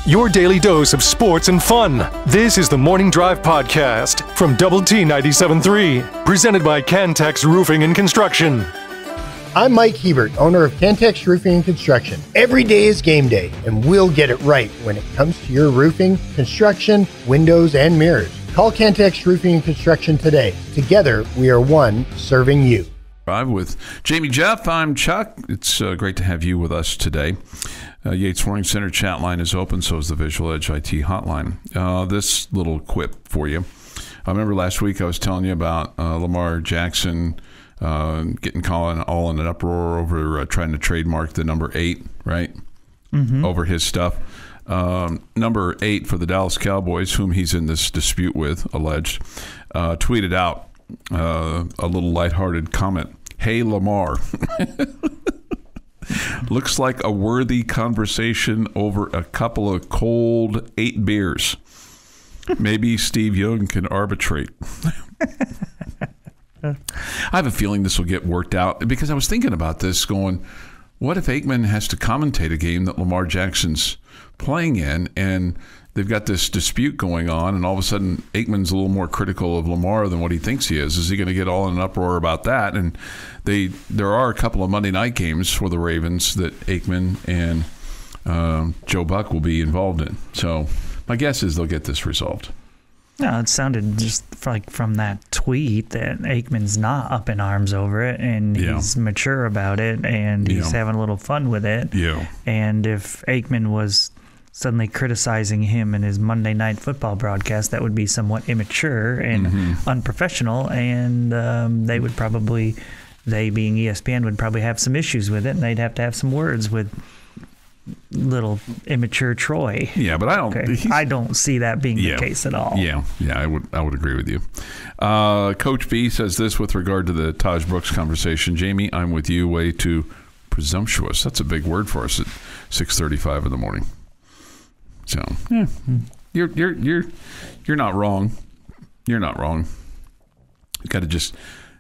your daily dose of sports and fun. This is the Morning Drive Podcast from Double T 97.3, presented by Cantex Roofing and Construction. I'm Mike Hebert, owner of Cantex Roofing and Construction. Every day is game day, and we'll get it right when it comes to your roofing, construction, windows, and mirrors. Call Cantex Roofing and Construction today. Together, we are one serving you. Drive with Jamie Jeff. I'm Chuck. It's great to have you with us today. Yates Warning Center chat line is open, so is the Visual Edge IT hotline. This little quip for you. I remember last week I was telling you about Lamar Jackson getting caught all in an uproar over trying to trademark the number 8, right? Mm-hmm. Over his stuff. Number 8 for the Dallas Cowboys, whom he's in this dispute with, alleged, tweeted out a little lighthearted comment. Hey, Lamar. Looks like a worthy conversation over a couple of cold 8 beers. Maybe Steve Young can arbitrate. I have a feeling this will get worked out because I was thinking about this going, what if Aikman has to commentate a game that Lamar Jackson's playing in and they've got this dispute going on and all of a sudden Aikman's a little more critical of Lamar than what he thinks he is. Is he going to get all in an uproar about that? And there are a couple of Monday night games for the Ravens that Aikman and Joe Buck will be involved in. So my guess is they'll get this resolved. No, it sounded just like from that tweet that Aikman's not up in arms over it, and he's mature about it, and he's having a little fun with it. Yeah. And if Aikman was suddenly criticizing him in his Monday Night Football broadcast, that would be somewhat immature and unprofessional, and they being ESPN, would probably have some issues with it, and they'd have to have some words with little immature Troy. Yeah, but I don't see that being the case at all. Yeah, I would agree with you. Coach B says this with regard to the Tahj Brooks conversation. Jamie, I'm with you. Way too presumptuous. That's a big word for us at 6:35 in the morning. So you're not wrong. You're not wrong. You got to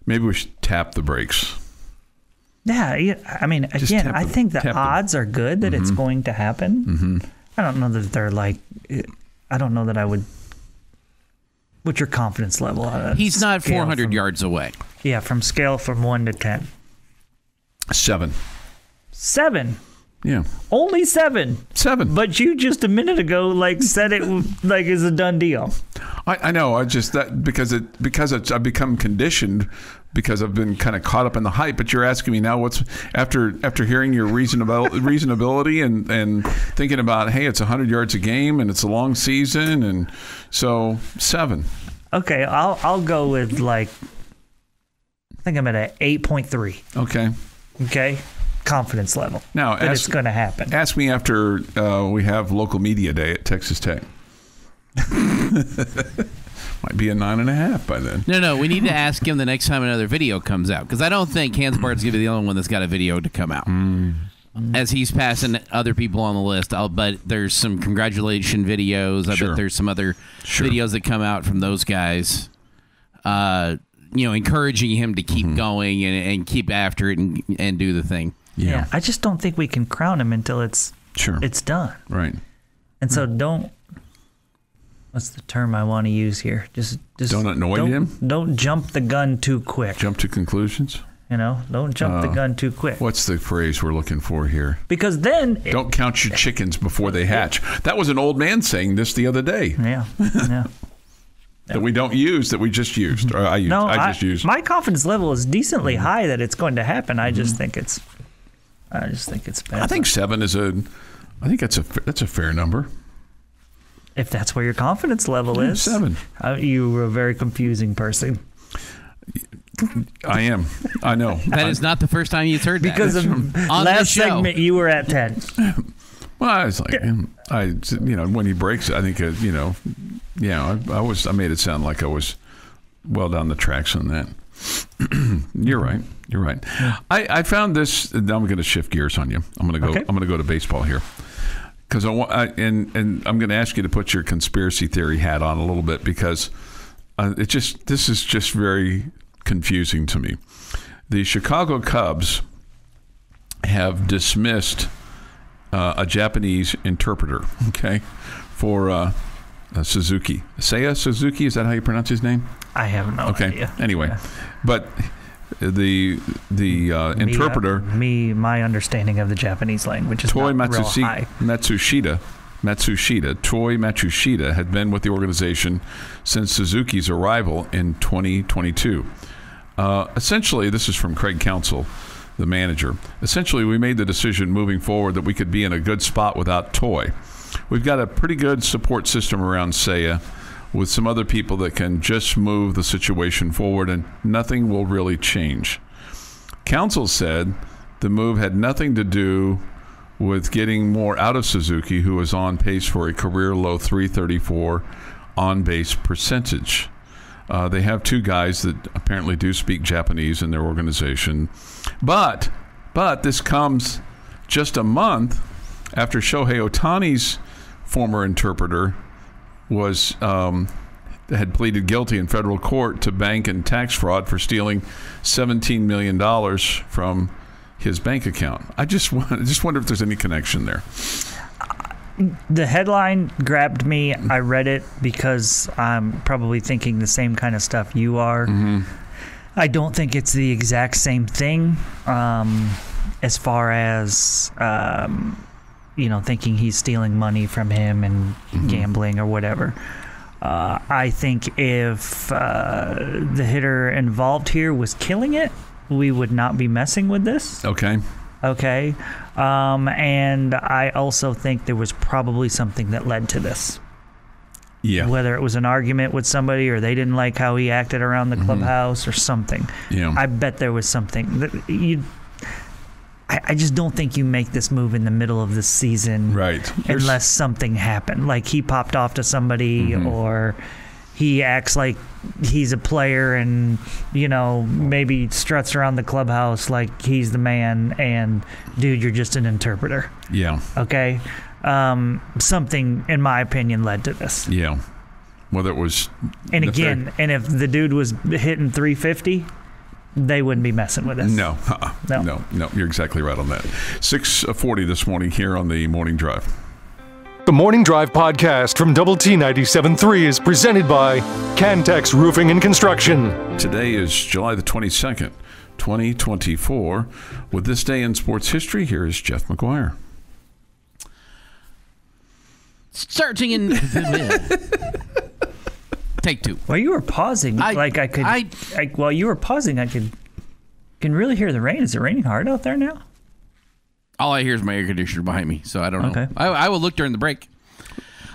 maybe we should tap the brakes. Yeah, I mean, again, I think the odds are good that it's going to happen. Mm-hmm. I don't know that they're I don't know that I would. What's your confidence level? He's not 400 yards away. Yeah, from scale from 1 to 10. 7. 7. Yeah. Only 7. 7. But you just a minute ago said it is a done deal. I know. I just because I've become conditioned because I've been kind of caught up in the hype. But you're asking me now what's after hearing your reasonability and thinking about, hey, it's 100 yards a game and it's a long season, and so 7. Okay, I'll go with I think I'm at an 8.3. Okay. Confidence level. Now it's going to happen. Ask me after we have local media day at Texas Tech. Might be a 9.5 by then. No, we need to ask him the next time another video comes out, because I don't think Hans Bart's going to be the only one that's got a video to come out. As he's passing other people on the list, I'll bet there's some congratulation videos. I bet there's some other videos that come out from those guys. Encouraging him to keep going and keep after it and do the thing. Yeah, I just don't think we can crown him until it's done. Right. And so don't. What's the term I want to use here? Just don't annoy him. Don't jump the gun too quick. Jump to conclusions. Don't jump the gun too quick. What's the phrase we're looking for here? Because then don't count your chickens before they hatch. That was an old man saying this the other day. Yeah. That we don't use, that we just used. Or I just used. My confidence level is decently high that it's going to happen. I just think it's bad. I think 7 is I think that's a fair number. If that's where your confidence level is. 7. You are a very confusing person. I am. I know. That is not the first time you've heard that. Because of last segment, you were at 10. Well, I was when he breaks it, I think, I made it sound like I was well down the tracks on that. You're right. I found this. Now I'm going to shift gears on you. I'm going to go to baseball here. Because and I'm going to ask you to put your conspiracy theory hat on a little bit, because this is just very confusing to me. The Chicago Cubs have dismissed a Japanese interpreter, okay, for Suzuki. Seiya Suzuki, is that how you pronounce his name? I have no idea. Anyway, but the interpreter... My understanding of the Japanese language is not real high. Matsushita, Toy Matsushita, had been with the organization since Suzuki's arrival in 2022. Essentially, this is from Craig Counsell, the manager. Essentially, we made the decision moving forward that we could be in a good spot without Toy. We've got a pretty good support system around Seiya with some other people that can just move the situation forward, and nothing will really change. Counsell said the move had nothing to do with getting more out of Suzuki, who was on pace for a career-low .334 on-base percentage. They have two guys that apparently do speak Japanese in their organization. But this comes just a month after Shohei Ohtani's former interpreter had pleaded guilty in federal court to bank and tax fraud for stealing $17 million from his bank account. I just wonder if there's any connection there. The headline grabbed me. I read it because I'm probably thinking the same kind of stuff you are. Mm-hmm. I don't think it's the exact same thing as far as thinking he's stealing money from him and gambling or whatever. I think if the hitter involved here was killing it, we would not be messing with this. Okay. And I also think there was probably something that led to this. Yeah. Whether it was an argument with somebody or they didn't like how he acted around the clubhouse or something. Yeah. I bet there was something. I just don't think you make this move in the middle of the season. Right. Unless something happened. Like he popped off to somebody or he acts like he's a player and, maybe struts around the clubhouse like he's the man and, dude, you're just an interpreter. Yeah. Okay? Something, in my opinion, led to this. Yeah. Whether it was... And again, and if the dude was hitting 350... they wouldn't be messing with us. No. No. You're exactly right on that. 6:40 this morning here on the Morning Drive. The Morning Drive podcast from Double T 97.3 is presented by Cantex Roofing and Construction. Today is July the 22nd, 2024. With this day in sports history, here is Jeff McGuire. Starting in the middle. Take two. While you were pausing, while you were pausing, I can really hear the rain. Is it raining hard out there now? All I hear is my air conditioner behind me, so I don't know. Okay. I will look during the break.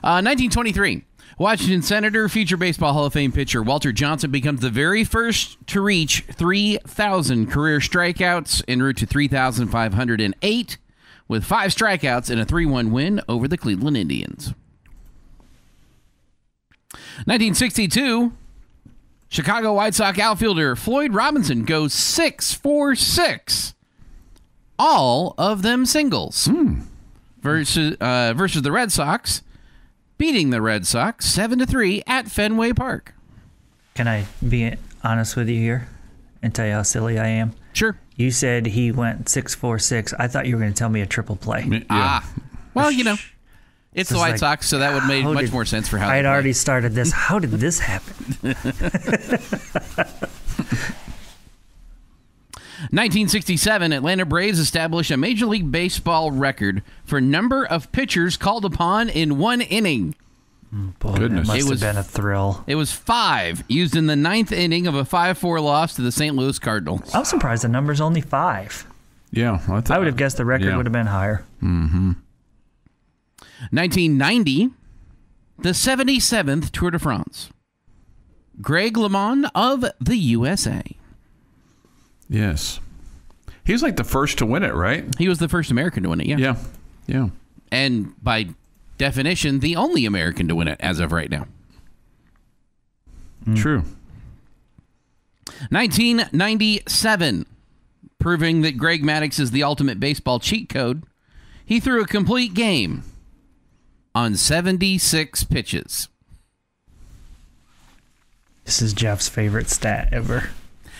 1923, Washington Senator, future Baseball Hall of Fame pitcher Walter Johnson becomes the very first to reach 3,000 career strikeouts en route to 3,508 with 5 strikeouts and a 3-1 win over the Cleveland Indians. 1962, Chicago White Sox outfielder Floyd Robinson goes 6 for 6. All of them singles. Versus the Red Sox, beating the Red Sox 7-3 at Fenway Park. Can I be honest with you here and tell you how silly I am? Sure. You said he went 6 for 6. I thought you were going to tell me a triple play. Yeah. Well, it's the White Sox, so that would make much more sense for how I had already started this. How did this happen? 1967, Atlanta Braves established a Major League Baseball record for number of pitchers called upon in one inning. Boy, Goodness. That must have been a thrill. It was 5, used in the 9th inning of a 5-4 loss to the St. Louis Cardinals. I'm surprised the number's only 5. Yeah. I would have guessed the record would have been higher. 1990, the 77th Tour de France. Greg LeMond of the USA. Yes. He was like the first to win it, right? He was the first American to win it, yeah. Yeah. And by definition, the only American to win it as of right now. True. 1997, proving that Greg Maddux is the ultimate baseball cheat code, he threw a complete game on 76 pitches. This is Jeff's favorite stat ever.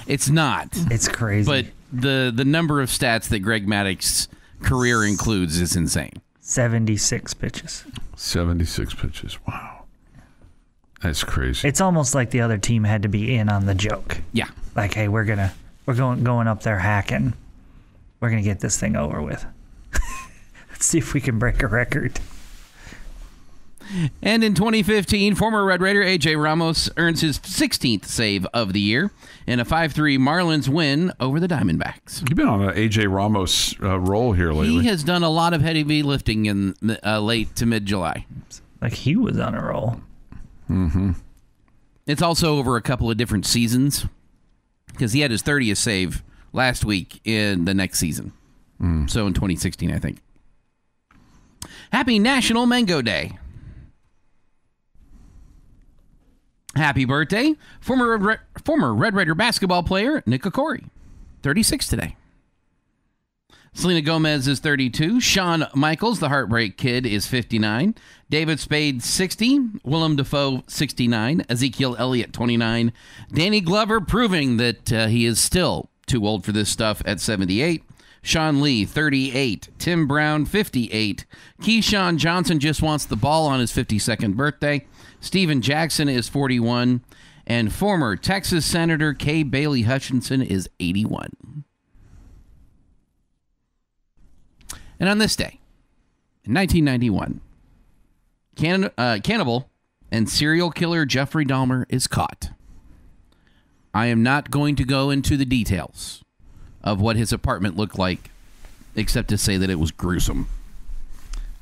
It's not. It's crazy. But the number of stats that Greg Maddux' career includes is insane. 76 pitches. 76 pitches. Wow. That's crazy. It's almost like the other team had to be in on the joke. Yeah. Like, hey, we're going up there hacking. We're going to get this thing over with. Let's see if we can break a record. And in 2015, former Red Raider A.J. Ramos earns his 16th save of the year in a 5-3 Marlins win over the Diamondbacks. You've been on an A.J. Ramos roll here lately. He has done a lot of heavy lifting in late to mid-July. Like he was on a roll. Mm-hmm. It's also over a couple of different seasons because he had his 30th save last week in the next season. So in 2016, I think. Happy National Mango Day. Happy birthday, former Red Raider basketball player Nick Okori, 36 today. Selena Gomez is 32. Shawn Michaels, the Heartbreak Kid, is 59. David Spade, 60. Willem Dafoe, 69. Ezekiel Elliott, 29. Danny Glover, proving that he is still too old for this stuff at 78. Sean Lee, 38. Tim Brown, 58. Keyshawn Johnson just wants the ball on his 52nd birthday. Steven Jackson is 41. And former Texas Senator Kay Bailey Hutchinson is 81. And on this day, in 1991, cannibal and serial killer Jeffrey Dahmer is caught. I am not going to go into the details of what his apartment looked like, except to say that it was gruesome.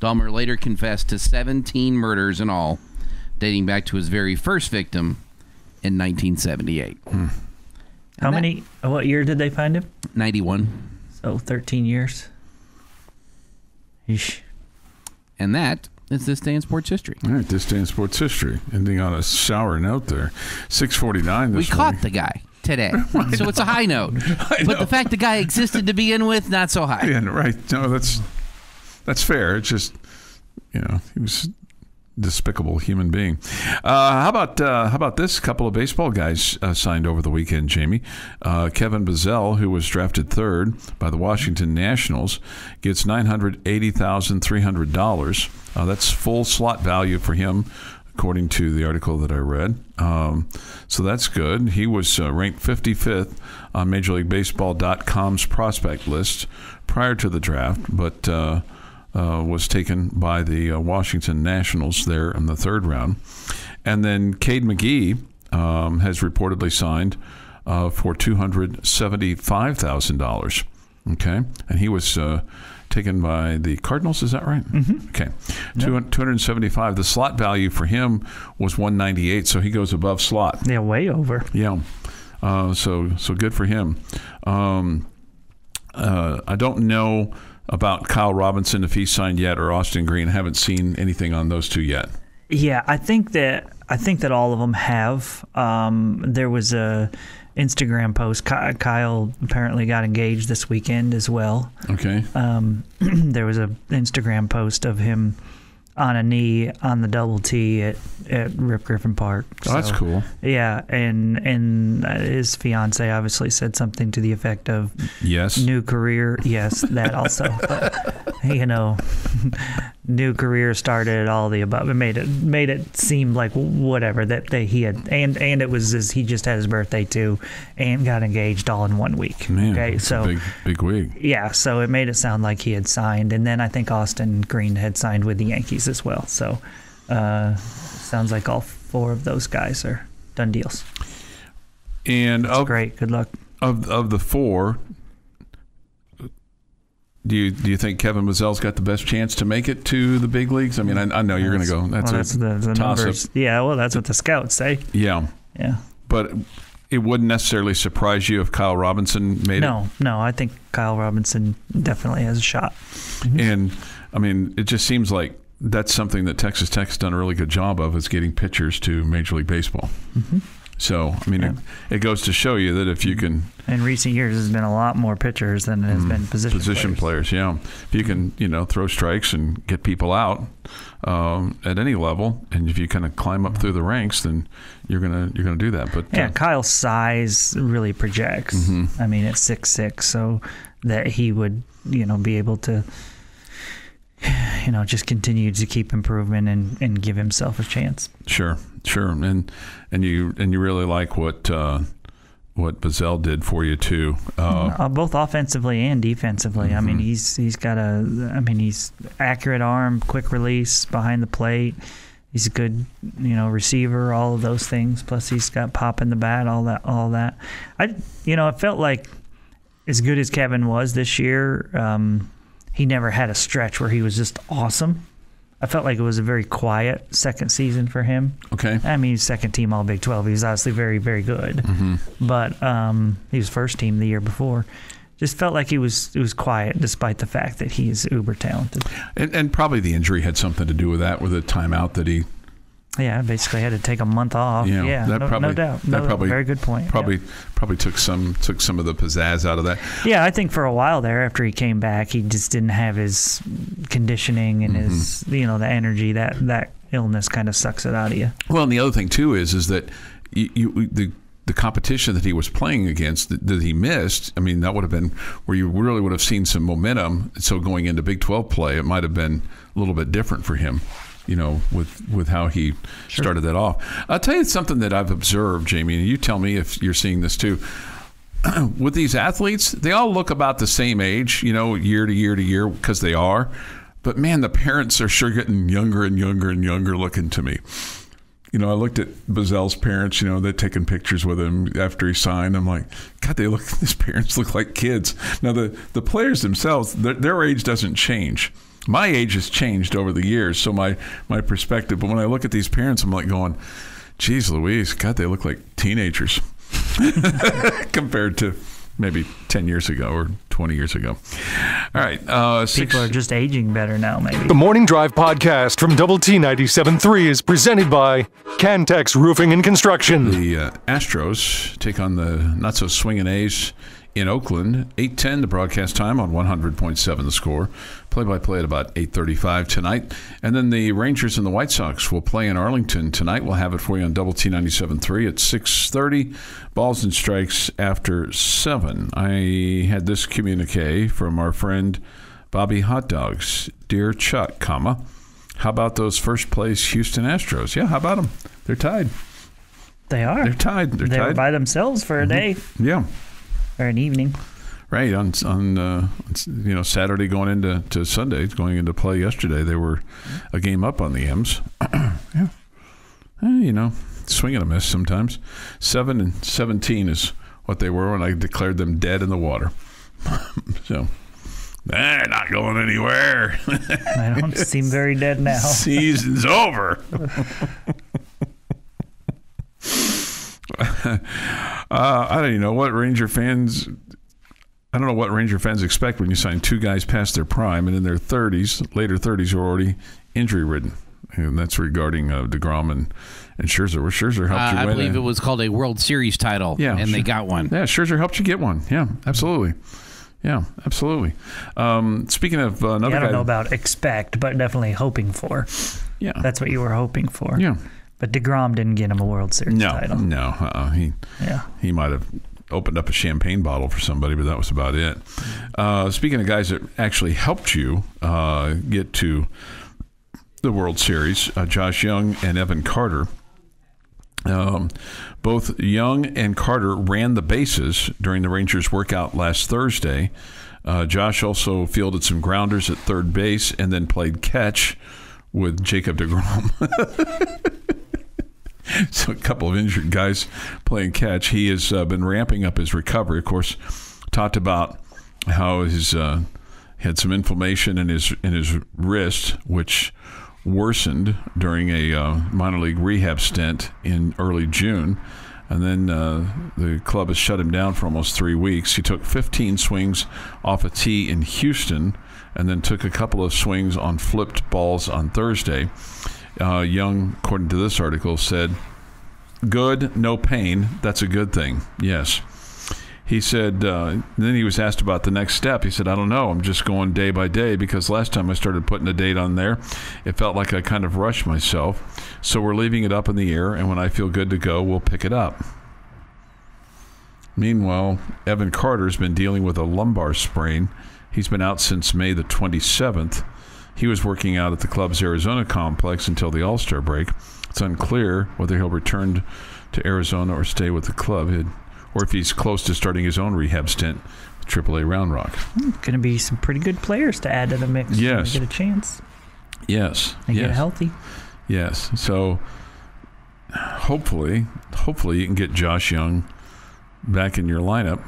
Dahmer later confessed to 17 murders in all, dating back to his very first victim in 1978. What year did they find him? 91. So 13 years. Eesh. And that is this day in sports history. All right, this day in sports history. Ending on a sour note there. 6:49 We caught the guy today, so it's a high note. But the fact the guy existed to begin with, not so high. Yeah, right. No, that's fair. It's just, he was a despicable human being. How about this? Couple of baseball guys signed over the weekend, Jamie. Kevin Bazell, who was drafted third by the Washington Nationals, gets $980,300. That's full slot value for him, according to the article that I read. So that's good. He was ranked 55th on MajorLeagueBaseball.com's prospect list prior to the draft, but was taken by the Washington Nationals there in the third round. And then Cade McGee has reportedly signed for $275,000. Okay, and he was taken by the Cardinals. Is that right? Mm-hmm. Okay, yep. 275. The slot value for him was 198, so he goes above slot. Yeah, way over. Yeah, so good for him. I don't know about Kyle Robinson, if he's signed yet, or Austin Green. I haven't seen anything on those two yet. Yeah, I think that all of them have. There was a Instagram post. Kyle apparently got engaged this weekend as well. Okay. There was an Instagram post of him on a knee on the double T at Rip Griffin Park. So, that's cool. Yeah, and his fiance obviously said something to the effect of yes, new career. Yes, that also. But, new career started, all the above. It made it seem like whatever that he had, and it was he just had his birthday too, and got engaged all in 1 week. Man, okay, so big week. Yeah, so it made it sound like he had signed, and then I think Austin Green had signed with the Yankees as well. So sounds like all four of those guys are done deals. And that's great. Good luck. Of the four, do you think Kevin Bazell's got the best chance to make it to the big leagues? I mean, I know you're going to go. That's the numbers. Yeah, well, that's what the scouts say. Yeah. Yeah. But it wouldn't necessarily surprise you if Kyle Robinson made it? No, I think Kyle Robinson definitely has a shot. Mm-hmm. And, I mean, it just seems like that's something that Texas Tech's done a really good job of, is getting pitchers to Major League Baseball. Mm-hmm. So, I mean, it goes to show you that if you can... In recent years, there's been a lot more pitchers than there has been position players. Yeah. If you can, throw strikes and get people out at any level, and if you kind of climb up through the ranks, then you're gonna do that. But Kyle's size really projects. Mm-hmm. I mean, it's 6'6", so that he would, be able to... just continue to keep improving and give himself a chance. Sure. And you really like what Bazell did for you too. Both offensively and defensively. I mean, he's got he's accurate arm, quick release behind the plate. He's a good, receiver, all of those things. Plus he's got pop in the bat, all that. It felt like as good as Kevin was this year, he never had a stretch where he was just awesome. I felt like it was a very quiet second season for him. Okay. I mean, he's second team All Big 12. He was obviously very, very good. Mm-hmm. But he was first team the year before. Just felt like he was quiet despite the fact that he is uber talented. And probably the injury had something to do with that, with the timeout that he... Yeah, basically had to take a month off. Yeah, no doubt. Very good point. Probably took some of the pizzazz out of that. Yeah, I think for a while there, after he came back, he just didn't have his conditioning and his the energy. That illness kind of sucks it out of you. Well, and the other thing too is that the competition that he was playing against that he missed. I mean, that would have been where you really would have seen some momentum. So going into Big 12 play, it might have been a little bit different for him. With how he started that off. I'll tell you something that I've observed, Jamie, and you tell me if you're seeing this too. With these athletes, they all look about the same age, year to year to year, because they are. But, man, the parents are sure getting younger and younger and younger looking to me. I looked at Bazell's parents, they're taking pictures with him after he signed. I'm like, God, his parents look like kids. Now, the players themselves, their age doesn't change. My age has changed over the years, so my perspective. But when I look at these parents, I'm like going, geez Louise, God, they look like teenagers compared to maybe 10 years ago or 20 years ago. All right. People are just aging better now, maybe. The Morning Drive podcast from Double T 97.3 is presented by Cantex Roofing and Construction. The Astros take on the not-so-swinging A's in Oakland, 8:10 the broadcast time on 100.7 The Score. Play-by-play at about 8:35 tonight. And then the Rangers and the White Sox will play in Arlington tonight. We'll have it for you on Double T 97.3 at 6:30. Balls and strikes after 7. I had this communique from our friend Bobby Hot Dogs. Dear Chuck, how about those first-place Houston Astros? Yeah, how about them? They're tied. They are. They're tied. They're tied by themselves for a day. Yeah. Or an evening. Right, on Saturday going into Sunday, going into play yesterday, they were a game up on the M's. Yeah. Swing and a miss sometimes. 7-17 is what they were when I declared them dead in the water. So they're not going anywhere. They don't seem very dead now. Season's over. I don't even know what Ranger fans. I don't know what Ranger fans expect when you sign two guys past their prime and in their 30s, later 30s, are already injury ridden. And that's regarding DeGrom and Scherzer. Where Scherzer helped you win. I believe it was called a World Series title, they got one. Yeah, Scherzer helped you get one. Yeah, absolutely. Yeah, absolutely. Speaking of another guy. I don't know about expect, but definitely hoping for. Yeah. That's what you were hoping for. Yeah. But DeGrom didn't get him a World Series title. No. He might have opened up a champagne bottle for somebody, but that was about it. Speaking of guys that actually helped you get to the World Series, Josh Young and Evan Carter. Both Young and Carter ran the bases during the Rangers workout last Thursday. Josh also fielded some grounders at third base and then played catch with Jacob DeGrom. So a couple of injured guys playing catch. He has been ramping up his recovery. Of course, talked about how his had some inflammation in his wrist, which worsened during a minor league rehab stint in early June. And then the club has shut him down for almost 3 weeks. He took 15 swings off a tee in Houston and then took a couple of swings on flipped balls on Thursday. Young, according to this article, said, "Good, no pain. That's a good thing." Yes. He said, then he was asked about the next step. He said, "I don't know. I'm just going day by day because last time I started putting a date on there, it felt like I kind of rushed myself. So we're leaving it up in the air, and when I feel good to go, we'll pick it up." Meanwhile, Evan Carter's been dealing with a lumbar sprain. He's been out since May the 27th. He was working out at the club's Arizona complex until the All-Star break. It's unclear whether he'll return to Arizona or stay with the club, or if he's close to starting his own rehab stint with AAA Round Rock. Going to be some pretty good players to add to the mix. Yes. Get a chance. Yes. And get healthy. Yes. So hopefully you can get Josh Young back in your lineup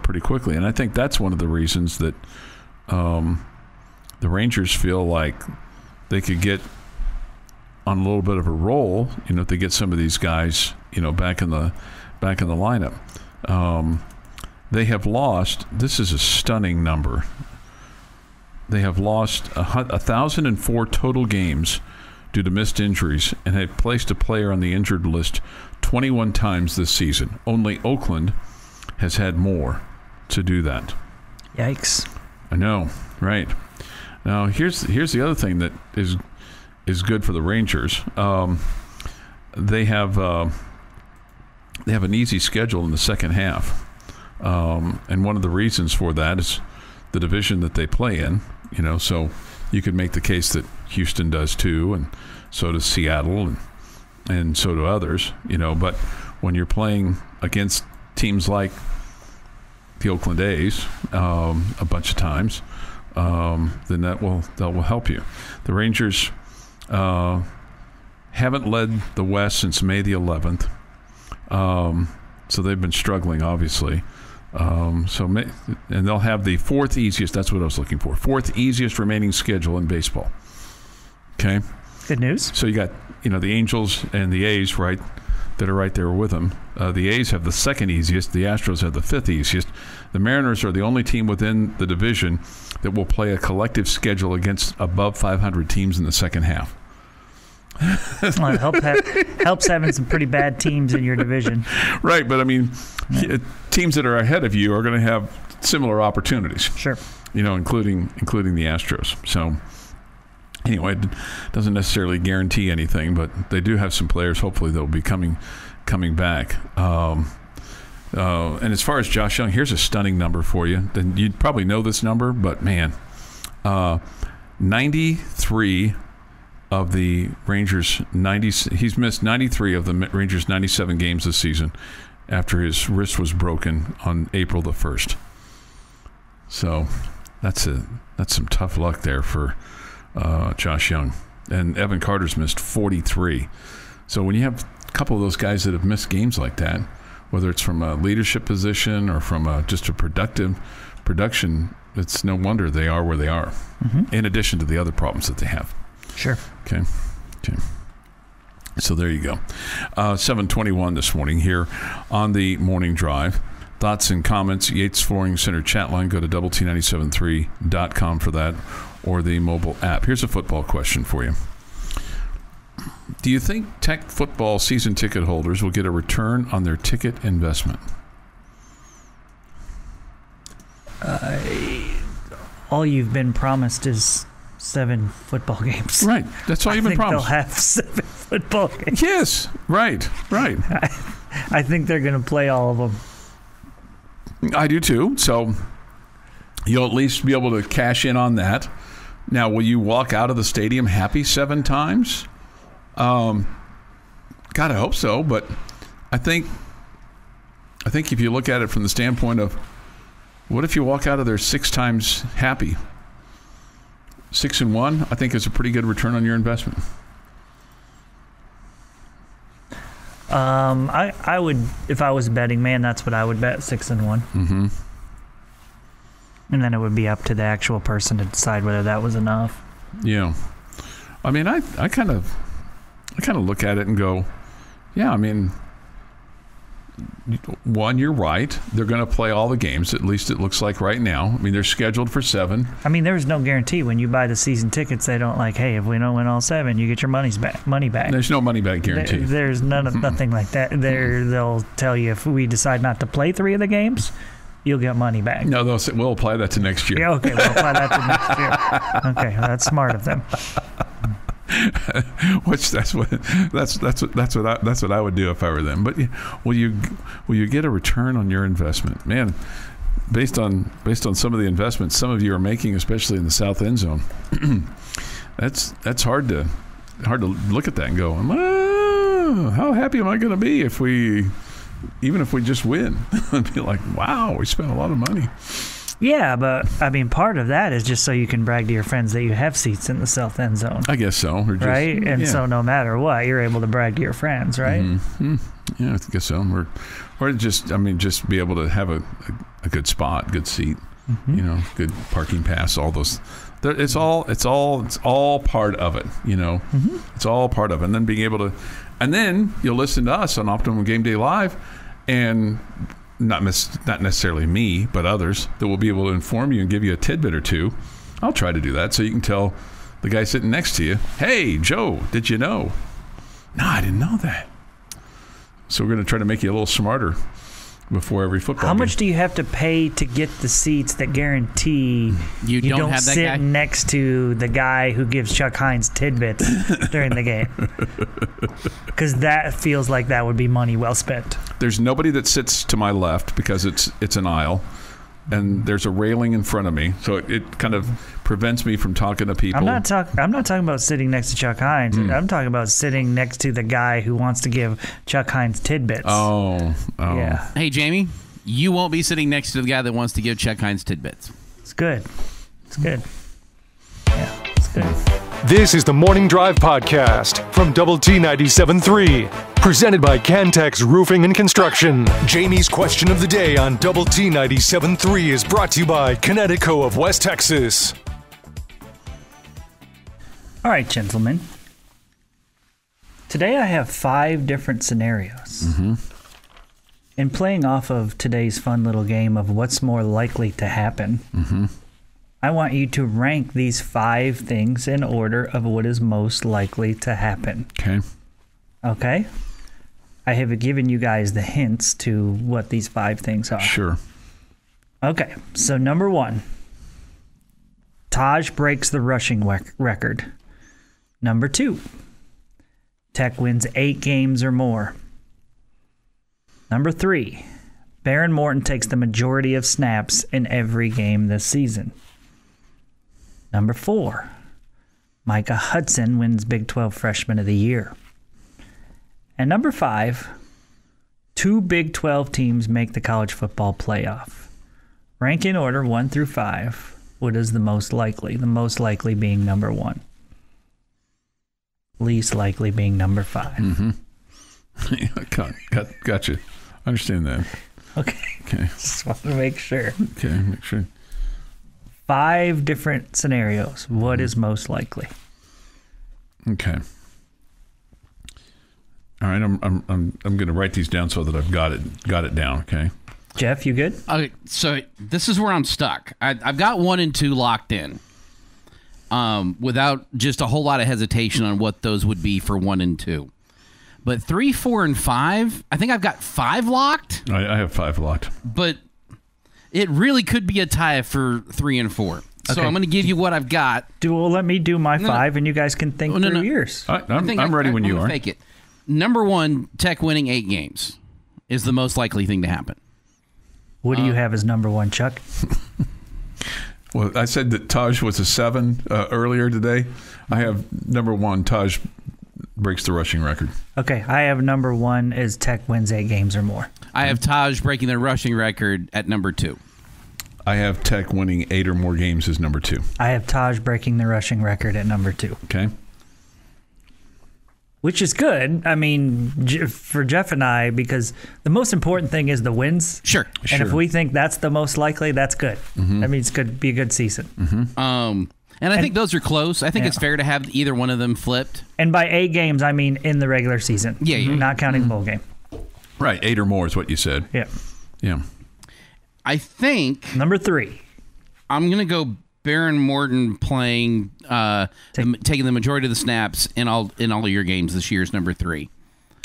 pretty quickly. And I think that's one of the reasons that the Rangers feel like they could get on a little bit of a roll, if they get some of these guys, back in the lineup. They have lost, this is a stunning number, they have lost 1,004 total games due to missed injuries and have placed a player on the injured list 21 times this season. Only Oakland has had more to do that. Yikes. I know, right. Now, here's the other thing that is good for the Rangers. They have an easy schedule in the second half. And one of the reasons for that is the division that they play in, so you could make the case that Houston does too, and so does Seattle, and so do others, but when you're playing against teams like the Oakland A's a bunch of times, then that will help you. The Rangers haven't led the West since May the 11th, so they've been struggling, obviously. And they'll have the fourth easiest. That's what I was looking for. Fourth easiest remaining schedule in baseball. Okay. Good news. So you got the Angels and the A's that are right there with them. The A's have the second easiest. The Astros have the fifth easiest. The Mariners are the only team within the division that will play a collective schedule against above 500 teams in the second half. Well, it helps having some pretty bad teams in your division. Right, but I mean, teams that are ahead of you are going to have similar opportunities. Sure. Including the Astros. So anyway, it doesn't necessarily guarantee anything, but they do have some players. Hopefully, they'll be coming back. And as far as Josh Young, here's a stunning number for you. Then you'd probably know this number, but man, 93 of the Rangers 90. He's missed 93 of the Rangers 97 games this season after his wrist was broken on April the 1st. So that's some tough luck there for Josh Young. And Evan Carter's missed 43. So when you have a couple of those guys that have missed games like that, whether it's from a leadership position or from just a production, it's no wonder they are where they are, in addition to the other problems that they have. Sure. Okay. So there you go. 7:21 this morning here on the Morning Drive. Thoughts and comments, Yates Flooring Center chat line. Go to doublet973.com for that, or the mobile app. Here's a football question for you. Do you think Tech football season ticket holders will get a return on their ticket investment? All you've been promised is 7 football games. Right. That's all you've been promised. They'll have 7 football games. Yes. Right. I think they're going to play all of them. I do too. So you'll at least be able to cash in on that. Now, will you walk out of the stadium happy 7 times? God, I hope so. But I think if you look at it from the standpoint of, what if you walk out of there 6 times happy? 6-1, I think is a pretty good return on your investment. I would, if I was a betting man, that's what I would bet, 6-1. Mm-hmm. And then it would be up to the actual person to decide whether that was enough. Yeah. I mean, I kind of look at it and go, yeah, I mean, one, you're right. They're going to play all the games. At least it looks like right now. I mean, they're scheduled for 7. I mean, there's no guarantee when you buy the season tickets. They don't like, hey, if we don't win all 7, you get your money back. There's no money back guarantee. There's nothing like that. They'll tell you if we decide not to play 3 of the games, you'll get money back. No, they'll say, we'll apply that to next year. Yeah, okay, we'll apply that to next year. Okay, well, that's smart of them. Which that's what I would do if I were them. But will you get a return on your investment? Man, based on some of the investments some of you are making, especially in the south end zone, that's hard to look at that and go, how happy am I going to be even if we just win? I'd be like, wow, we spent a lot of money. Yeah, but I mean, part of that is just so you can brag to your friends that you have seats in the south end zone. I guess so. Right? And so no matter what, you're able to brag to your friends, right? Mm-hmm. Yeah, I guess so. Or just be able to have a good spot, good seat, good parking pass, all those. It's all part of it, It's all part of it. And then being able to, and then you'll listen to us on Optimum Game Day Live, and not necessarily me, but others that will be able to inform you and give you a tidbit or two. I'll try to do that so you can tell the guy sitting next to you, hey, Joe, did you know? No, I didn't know that. So we're going to try to make you a little smarter before every football game. How much do you have to pay to get the seats that guarantee you don't have that sit guy? Next to the guy who gives Chuck Heinz tidbits during the game? Because that feels like that would be money well spent. There's nobody that sits to my left because it's an aisle, and there's a railing in front of me, so it kind of prevents me from talking to people. I'm not talking about sitting next to Chuck Heinz. I'm talking about sitting next to the guy who wants to give Chuck Heinz tidbits. Oh. Yeah. Hey, Jamie, you won't be sitting next to the guy that wants to give Chuck Heinz tidbits. It's good. Yeah, it's good. This is the Morning Drive Podcast from Double T 97.3. Presented by Cantex Roofing and Construction. Jamie's question of the day on Double T 97.3 is brought to you by Connecticut of West Texas. All right, gentlemen. Today I have 5 different scenarios. Mm-hmm. And playing off of today's fun little game of what's more likely to happen, I want you to rank these 5 things in order of what is most likely to happen. Okay? I have given you guys the hints to what these 5 things are. Sure. Okay, so number 1, Tahj breaks the rushing record. Number 2, Tech wins 8 games or more. Number 3, Baron Morton takes the majority of snaps in every game this season. Number 4, Micah Hudson wins Big 12 Freshman of the Year. And number 5, 2 Big 12 teams make the college football playoff. Rank in order 1 through 5. What is the most likely? The most likely being number 1. Least likely being number 5. Mm-hmm. Gotcha. I understand that. Okay. Just want to make sure. Okay, make sure. 5 different scenarios. What is most likely? Okay. All right, I'm going to write these down so that I've got it down. Okay. Jeff, you good? Okay, so this is where I'm stuck. I've got 1 and 2 locked in, without just a whole lot of hesitation on what those would be for 1 and 2. But 3, 4, and 5, I think I've got 5 locked. I have 5 locked. But it really could be a tie for 3 and 4. So okay. I'm going to give you what I've got. Let me do my 5, and you guys can think through yours. I'm ready when you are. Fake it. Number 1, Tech winning 8 games is the most likely thing to happen. What do you have as number 1, Chuck? Well, I said that Tahj was a 7 earlier today. I have number 1, Tahj breaks the rushing record. Okay, I have number 1 is Tech wins 8 games or more. I have Tahj breaking the rushing record at number 2. I have Tech winning 8 or more games as number 2. I have Tahj breaking the rushing record at number 2. Okay. Which is good. I mean, for Jeff and I, because the most important thing is the wins. Sure. And if we think that's the most likely, that's good. Mm-hmm. That means it could be a good season. Mm-hmm. And I think those are close. I think it's fair to have either one of them flipped. And by 8 games, I mean in the regular season. Yeah. Not counting the bowl game. Right. 8 or more is what you said. Yeah. I think number 3. I'm going to go Baron Morton playing, taking the majority of the snaps in all of your games this year is number 3.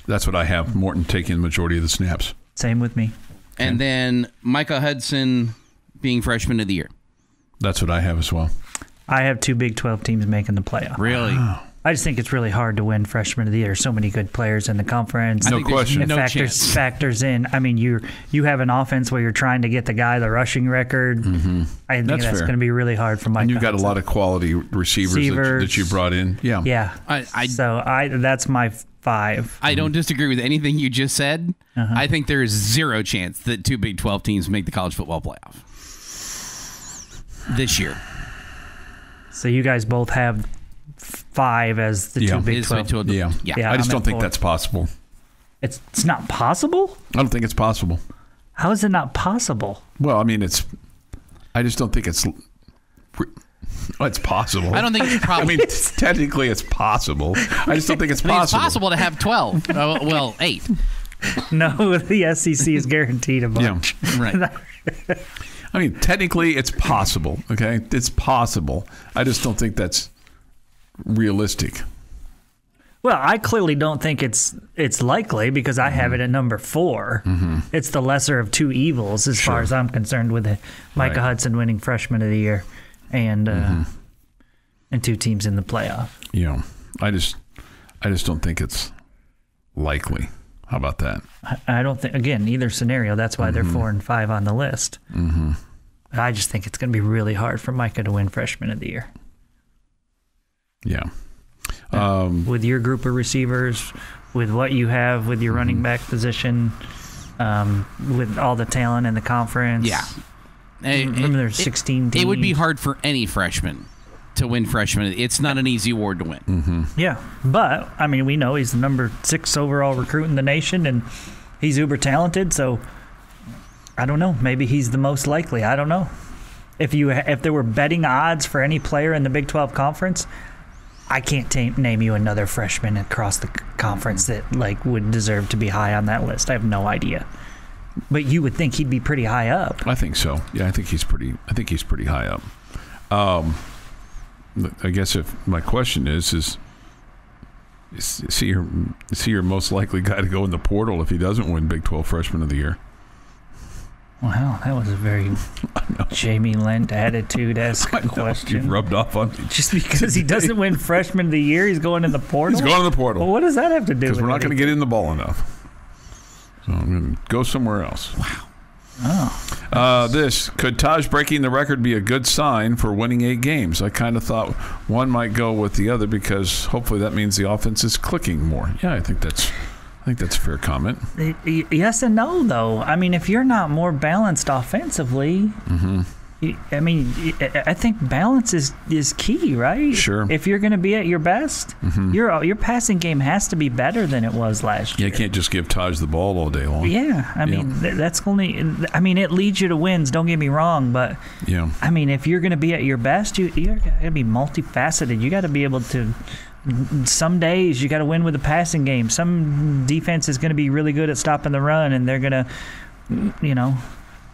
That's what I have. Morton taking the majority of the snaps. Same with me. And then Micah Hudson being Freshman of the Year. That's what I have as well. I have 2 Big 12 teams making the playoff. Really? Wow. I just think it's really hard to win Freshman of the Year. So many good players in the conference. No question. It factors in. I mean, you have an offense where you're trying to get the guy the rushing record. Mm-hmm. I think that's going to be really hard for Mike. And you've got a lot of quality receivers that you brought in. Yeah. Yeah. So that's my 5. I don't disagree with anything you just said. Uh-huh. I think there is zero chance that 2 Big 12 teams make the college football playoff this year. So you guys both have 5 as the 2 Big 12. Yeah. I just don't think that's possible. It's not possible? I don't think it's possible. How is it not possible? Well, I mean, I just don't think it's possible. I don't think it's probably. I mean, technically it's possible. I just don't think it's possible. It's possible to have 12. Well, 8. No, the SEC is guaranteed a bunch. Yeah, right. I mean, technically it's possible, okay? It's possible. I just don't think that's realistic. Well, I clearly don't think it's likely because I have it at number 4. Mm-hmm. It's the lesser of 2 evils as far as I'm concerned with Micah Hudson winning Freshman of the Year and 2 teams in the playoff. Yeah. I just don't think it's likely. How about that? I don't think, again, either scenario, that's why they're 4 and 5 on the list. Mm-hmm. But I just think it's going to be really hard for Micah to win Freshman of the Year. Yeah. With your group of receivers, with what you have with your running back position, with all the talent in the conference. Yeah. Remember there's 16 teams. It would be hard for any freshman to win freshman. It's not an easy award to win. Mm-hmm. Yeah, but, I mean, we know he's the number 6 overall recruit in the nation, and he's uber talented, so I don't know. Maybe he's the most likely. I don't know. If there were betting odds for any player in the Big 12 conference, I can't name you another freshman across the conference that would deserve to be high on that list. I have no idea. But you would think he'd be pretty high up. I think so. Yeah, I think he's pretty high up. I guess if my question is he your most likely guy to go in the portal if he doesn't win Big 12 Freshman of the Year? Wow, that was a very Jamie Lent attitude-esque question. You rubbed off on me. Just because he doesn't win Freshman of the Year, he's going in the portal? He's going in the portal. Well, what does that have to do with it? Because we're not going to get in the ball enough. So I'm going to go somewhere else. Wow. Could Tahj breaking the record be a good sign for winning 8 games? I kind of thought one might go with the other because hopefully that means the offense is clicking more. Yeah, I think that's a fair comment. Yes and no, though. I mean, if you're not more balanced offensively, I think balance is key, right? Sure. If you're going to be at your best, your passing game has to be better than it was last year. You can't just give Tahj the ball all day long. Yeah, I mean, that's only. I mean, it leads you to wins. Don't get me wrong, but I mean, if you're going to be at your best, you're going to be multifaceted. You got to be able to. Some days you got to win with the passing game. Some defense is going to be really good at stopping the run, and they're going to,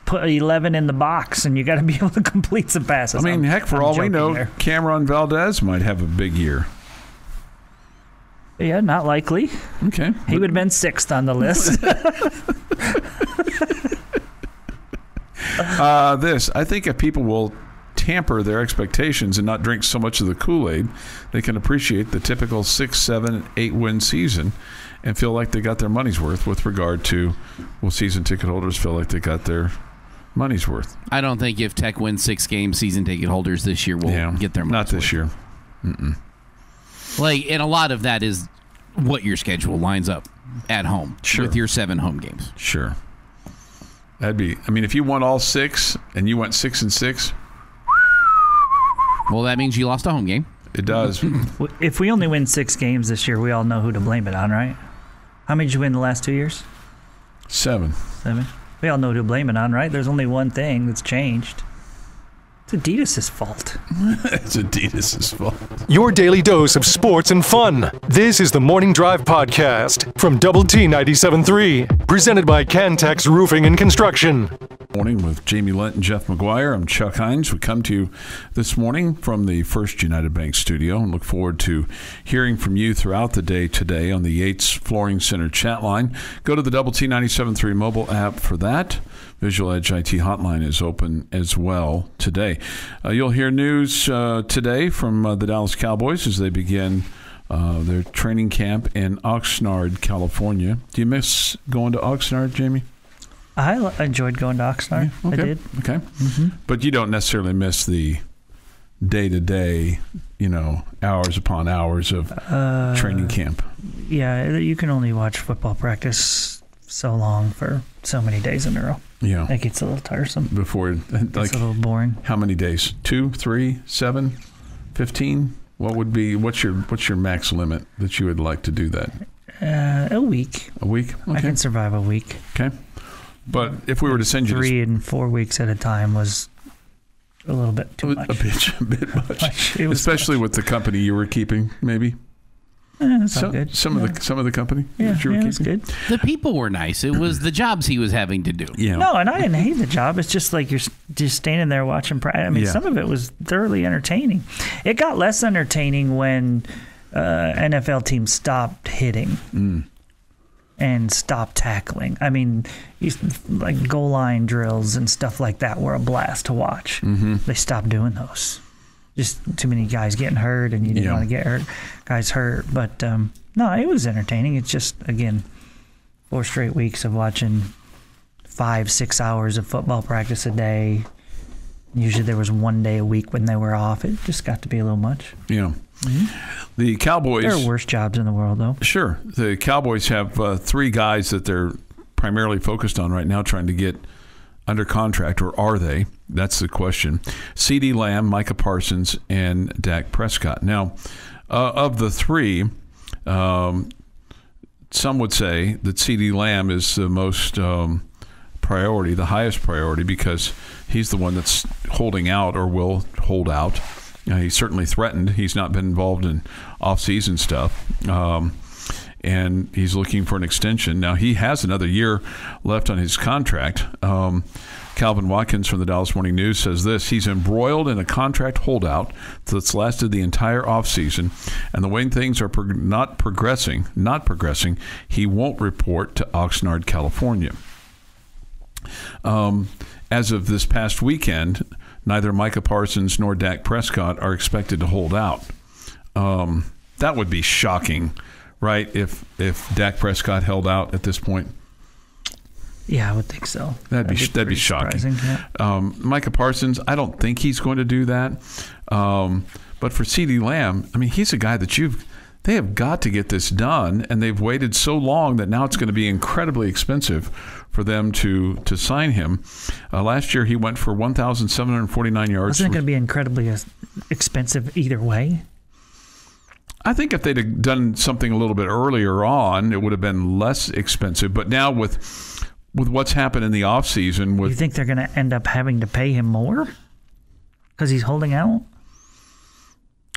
put 11 in the box, and you got to be able to complete some passes. I mean, heck, for all we know, Cameron Valdez might have a big year. Yeah, not likely. Okay. He would have been 6th on the list. I think if people will tamper their expectations and not drink so much of the Kool-Aid, they can appreciate the typical 6, 7, 8-win season and feel like they got their money's worth with regard to, season ticket holders feel like they got their money's worth. I don't think if Tech wins 6 games, season ticket holders this year will get their money's worth. Not this year. Mm-mm. And a lot of that is what your schedule lines up at home with your 7 home games. Sure. That'd be, if you won all 6 and you went 6-6. Well, that means you lost a home game. It does. If we only win 6 games this year, we all know who to blame it on, right? How many did you win the last 2 years? 7. We all know who to blame it on, right? There's only one thing that's changed. It's Adidas' fault. It's Adidas' fault. Your daily dose of sports and fun. This is the Morning Drive Podcast from Double T 97.3. Presented by Cantex Roofing and Construction. Morning with Jamie Lent and Jeff McGuire. I'm Chuck Heinz. We come to you this morning from the First United Bank studio and look forward to hearing from you throughout the day today on the Yates Flooring Center chat line. Go to the Double T 97.3 mobile app for that. Visual Edge IT hotline is open as well today. You'll hear news today from the Dallas Cowboys as they begin their training camp in Oxnard, California. Do you miss going to Oxnard, Jamie? I enjoyed going to Oxnard. Yeah, okay. I did. Okay. Mm-hmm. But you don't necessarily miss the day-to-day, hours upon hours of training camp. Yeah, you can only watch football practice so long for so many days in a row. Yeah. It gets a little tiresome. Before, it's a little boring. How many days? 2, 3, 7, 15? What's your max limit that you would like to do that? A week. A week? Okay. I can survive a week. Okay. But if we were to send you 3 and 4 weeks at a time was a little bit too much. A bit much. Especially with the company you were keeping, maybe. That's not good. Some of the company that you were keeping. It's good. The people were nice. It was the jobs he was having to do. Yeah. No, and I didn't hate the job. It's just like you're just standing there watching practice. I mean, some of it was thoroughly entertaining. It got less entertaining when NFL teams stopped hitting and stopped tackling. I mean, like goal line drills and stuff like that were a blast to watch. Mm-hmm. They stopped doing those. Just too many guys getting hurt, and you didn't want to get guys hurt. But no, it was entertaining. It's just, again, 4 straight weeks of watching 5-6 hours of football practice a day. Usually there was 1 day a week when they were off. It just got to be a little much. Yeah. Mm-hmm. The Cowboys... There are worse jobs in the world, though. Sure. The Cowboys have 3 guys that they're primarily focused on right now, trying to get under contract, or are they? That's the question. CeeDee Lamb, Micah Parsons, and Dak Prescott. Now, of the 3, some would say that CeeDee Lamb is the most priority, the highest priority, because he's the one that's holding out or will hold out. He's certainly threatened. He's not been involved in off-season stuff. And he's looking for an extension. Now, he has another year left on his contract. Calvin Watkins from the Dallas Morning News says this: he's embroiled in a contract holdout that's lasted the entire offseason, and the way things are not progressing, he won't report to Oxnard, California. As of this past weekend, neither Micah Parsons nor Dak Prescott are expected to hold out. That would be shocking, right, if Dak Prescott held out at this point? Yeah, I would think so. That'd be shocking. Yeah. Micah Parsons, I don't think he's going to do that. But for CeeDee Lamb, I mean, he's a guy that they have got to get this done, and they've waited so long that now it's going to be incredibly expensive for them to sign him. Last year, he went for 1,749 yards. Wasn't it going to be incredibly expensive either way? I think if they'd have done something a little bit earlier on, it would have been less expensive. But now with what's happened in the offseason... You think they're going to end up having to pay him more because he's holding out?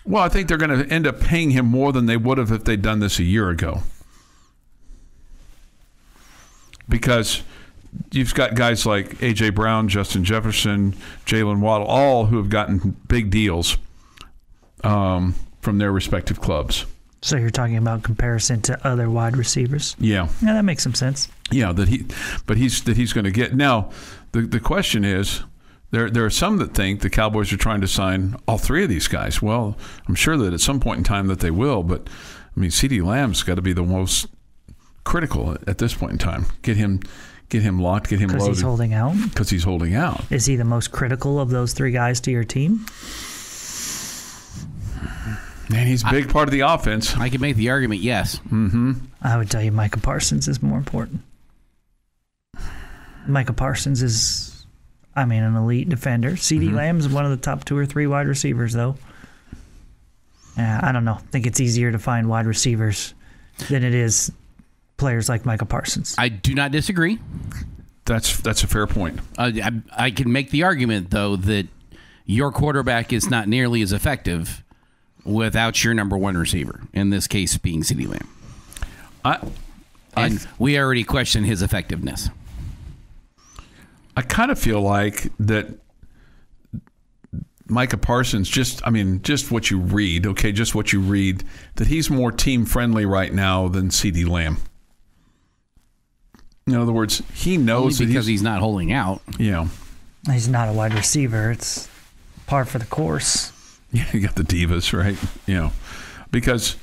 Well, I think they're going to end up paying him more than they would have if they'd done this a year ago. Because you've got guys like A.J. Brown, Justin Jefferson, Jalen Waddle, all who have gotten big deals from their respective clubs. So you're talking about comparison to other wide receivers? Yeah. Yeah, that makes some sense. Yeah, he's going to get. Now, the question is, there are some that think the Cowboys are trying to sign all 3 of these guys. Well, I'm sure that at some point in time that they will, but I mean, CeeDee Lamb's got to be the most critical at this point in time. Get him locked, get him loaded. Because he's holding out? Because he's holding out. Is he the most critical of those 3 guys to your team? Man, he's a big part of the offense. I can make the argument, yes. Mm-hmm. I would tell you Micah Parsons is more important. Micah Parsons is, an elite defender. CeeDee Lamb's one of the top 2 or 3 wide receivers, though. I don't know. I think it's easier to find wide receivers than it is players like Micah Parsons. I do not disagree. That's a fair point. I can make the argument, though, that your quarterback is not nearly as effective without your number 1 receiver, in this case being CeeDee Lamb. And we already questioned his effectiveness. I kind of feel like that Micah Parsons, just what you read, that he's more team-friendly right now than CeeDee Lamb. In other words, he knows only because he's not holding out. Yeah. He's not a wide receiver. It's par for the course. Yeah, you got the divas, right? Because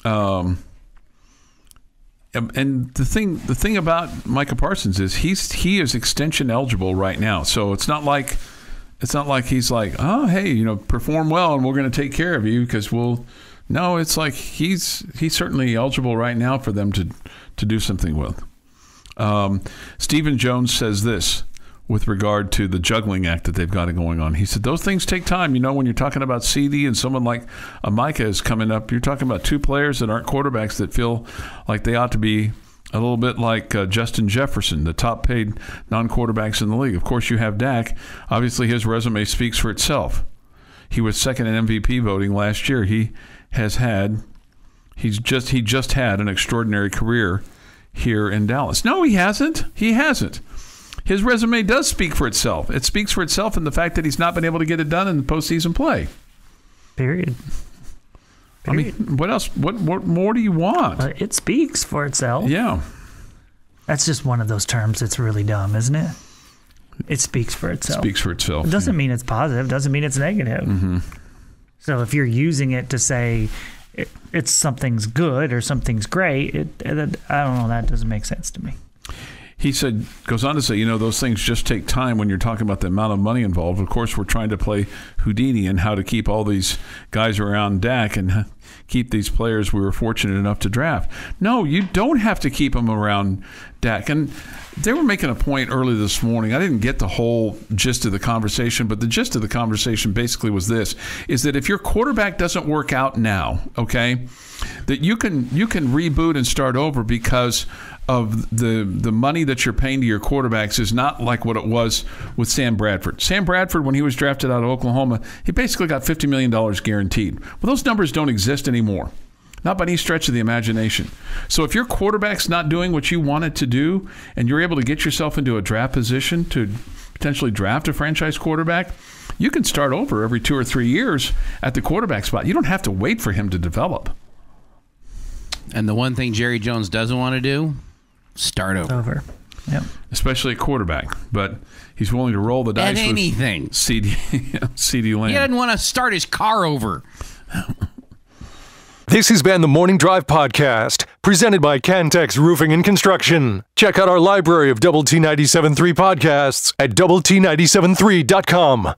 And the thing about Micah Parsons is he is extension eligible right now. So it's not like he's like, oh, hey, perform well and we're going to take care of you because we'll. No, it's like he's certainly eligible right now for them to do something with. Stephen Jones says this with regard to the juggling act that they've got going on. He said those things take time. When you're talking about CD and someone like Micah is coming up, you're talking about two players that aren't quarterbacks that feel like they ought to be a little bit like Justin Jefferson, the top paid non-quarterbacks in the league. Of course, you have Dak. Obviously, his resume speaks for itself. He was second in MVP voting last year. He just had an extraordinary career here in Dallas. No, he hasn't. His resume does speak for itself. It speaks for itself in the fact that he's not been able to get it done in the postseason play. Period. I mean, what else? What more do you want? It speaks for itself. Yeah. That's just one of those terms that's really dumb, isn't it? It speaks for itself. Speaks for itself. It doesn't mean it's positive. Doesn't mean it's negative. Mm-hmm. So if you're using it to say it's something's good or something's great, I don't know. That doesn't make sense to me. He goes on to say, those things just take time when you're talking about the amount of money involved. Of course, we're trying to play Houdini and how to keep all these guys around Dak and keep these players we were fortunate enough to draft. No, you don't have to keep them around Dak. And they were making a point early this morning. I didn't get the whole gist of the conversation, but the gist of the conversation basically was this, is that if your quarterback doesn't work out now, okay, that you can reboot and start over because of the money that you're paying to your quarterbacks is not like what it was with Sam Bradford. Sam Bradford, when he was drafted out of Oklahoma, he basically got $50 million guaranteed. Well, those numbers don't exist anymore. Not by any stretch of the imagination. So if your quarterback's not doing what you want it to do and you're able to get yourself into a draft position to potentially draft a franchise quarterback, you can start over every 2 or 3 years at the quarterback spot. You don't have to wait for him to develop. And the one thing Jerry Jones doesn't want to do, start over. Yep. Especially a quarterback. But he's willing to roll the dice at anything. With CD Lamb. He doesn't want to start his car over. This has been the Morning Drive Podcast, presented by Cantex Roofing and Construction. Check out our library of Double T 97.3 podcasts at doublet97.3.com.